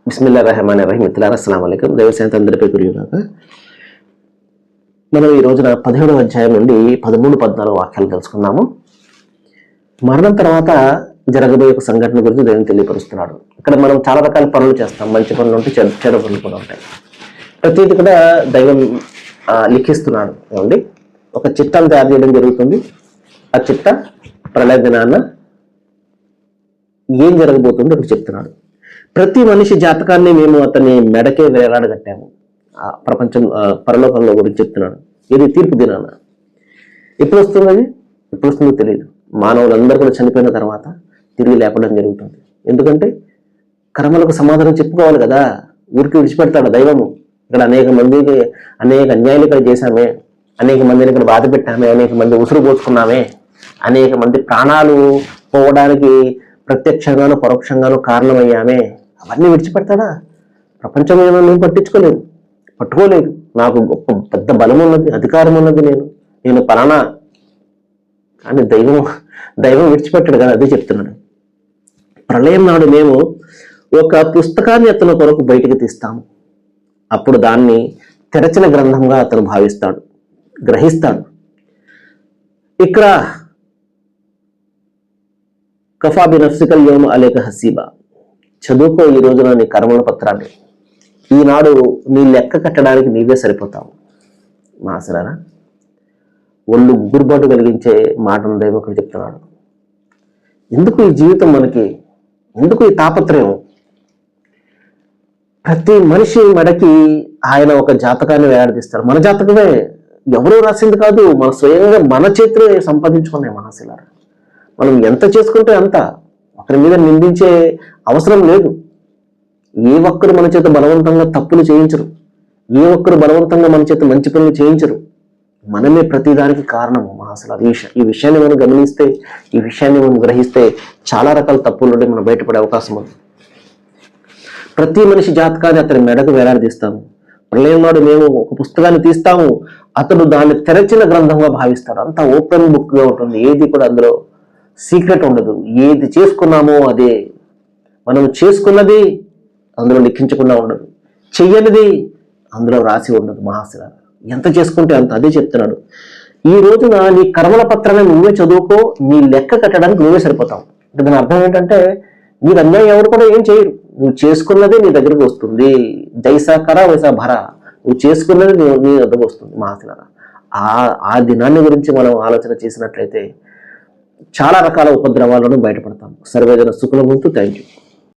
బిస్మిల్లాహిర్రహమానిర్రహీం. మిత్రులారా, అస్సలాము అలైకుం. దైవశాంతి అందరిపై కురియుగాక. మనం ఈ రోజున 17వ అధ్యాయం నుండి 13, 14 వాక్యాలు తెలుసుకున్నాము. మరణం తర్వాత జరగబోయే ఒక సంఘటన గురించి దేవుని తెలియపరుస్తున్నాడు. ఇక్కడ మనం చాలా రకాల పనులు చేస్తాం. మంచి పనులు ఉంటాయి, చెడు పనులు కూడా ఉంటాయి. ప్రతిదీ కూడా దైవం లిఖిస్తున్నాడు. ఏమండి, ఒక చిట్టాను తయారు చేయడం జరుగుతుంది. ఆ చిట్ట ప్రళయ దినాన ఏం జరగబోతుందో ఇక్కడ చెప్తున్నాడు. ప్రతి మనిషి జాతకాన్ని మేము అతని మెడకే వేలాడగట్టాము. ప్రపంచం పరలోకంలో గురించి చెప్తున్నాడు. ఇది తీర్పు దినాన. ఎప్పుడు వస్తుంది? అది ఎప్పుడు వస్తుందో తెలియదు. మానవులందరూ కూడా చనిపోయిన తర్వాత తిరిగి లేపడం జరుగుతుంది. ఎందుకంటే కర్మలకు సమాధానం చెప్పుకోవాలి కదా. ఊరికి విడిచిపెడతాడు దైవము. ఇక్కడ అనేక మందికి అనేక అన్యాయాలు ఇక్కడ చేశామే, అనేక మందిని ఇక్కడ బాధ పెట్టామే, అనేక మంది ఉసురు పోసుకున్నామే, అనేక మంది ప్రాణాలు పోవడానికి ప్రత్యక్షంగాను పరోక్షంగాను కారణమయ్యామే. అవన్నీ విడిచిపెడతాడా? ప్రపంచం ఏమో నేను పట్టుకోలేదు. నాకు గొప్ప పెద్ద బలం ఉన్నది, అధికారం ఉన్నది, నేను పలానా. కానీ దైవం విడిచిపెట్టాడు కదా. అదే చెప్తున్నాడు. ప్రళయం నాడు మేము ఒక పుస్తకాన్ని అతని కొరకు బయటికి తీస్తాము. అప్పుడు దాన్ని తెరచిన గ్రంథంగా అతను భావిస్తాడు, గ్రహిస్తాడు. ఇక్కడ కఫా బినఫ్సికల్ యోమ అలేక హసీబా, చదువుకో ఈ రోజున నీ కర్మల పత్రాన్ని. ఈనాడు నీ లెక్క కట్టడానికి నీవే సరిపోతావు. మాసరారా, ఒళ్ళు గుర్బాటు కలిగించే మాటను దైవకుడు చెప్తున్నాడు. ఎందుకు ఈ జీవితం మనకి? ఎందుకు ఈ తాపత్రయం? ప్రతి మనిషి మెడకి ఆయన ఒక జాతకాన్ని వేలాడదీస్తాడు. మన జాతకమే, ఎవరూ రాసింది కాదు. మన స్వయంగా మన చేతిలో సంపాదించుకున్నాయి మనసులారా. మనం ఎంత చేసుకుంటే అంత. ఒకరి మీద నిందించే అవసరం లేదు. ఏ ఒక్కరు మన చేత బలవంతంగా తప్పులు చేయించరు. ఏ ఒక్కరు బలవంతంగా మన చేత మంచి పనులు చేయించరు. మనమే ప్రతిదానికి కారణము మహాసలా. ఈ విషయాన్ని మనం గమనిస్తే, ఈ విషయాన్ని మనం గ్రహిస్తే చాలా రకాల తప్పుల నుండి మనం బయటపడే అవకాశం ఉంది. ప్రతి మనిషి జాతకాన్ని అతని మెడకు వేలాడదీస్తాము. ప్రళయం నాడు మేము ఒక పుస్తకాన్ని తీస్తాము. అతడు దాన్ని తెరచిన గ్రంథంగా భావిస్తాడు. అంతా ఓపెన్ బుక్ గా ఉంటుంది. ఏది కూడా అందులో సీక్రెట్ ఉండదు. ఏది చేసుకున్నామో అదే. మనం చేసుకున్నది అందులో లిఖించకుండా ఉండదు. చెయ్యనిది అందులో రాసి ఉండదు. మహాశిల ఎంత చేసుకుంటే అంత. అదే చెప్తున్నాడు. ఈ రోజున నీ కర్మల పత్రాన్ని నువ్వే చదువుకో, నీ లెక్క కట్టడానికి నువ్వే సరిపోతావు. అంటే దాని అర్థం ఏంటంటే నీకు అన్యాయం ఎవరు కూడా ఏం చేయరు. నువ్వు చేసుకున్నదే నీ దగ్గరికి వస్తుంది. జైసా కర వైసా భర. నువ్వు చేసుకున్నది నీ దగ్గరకు వస్తుంది. మహాశిల ఆ దినాన్ని గురించి మనం ఆలోచన చేసినట్లయితే చాలా రకాల ఉపద్రవాలను బయటపడతాం. సర్వేజన సుఖుల వంతు. Thank you.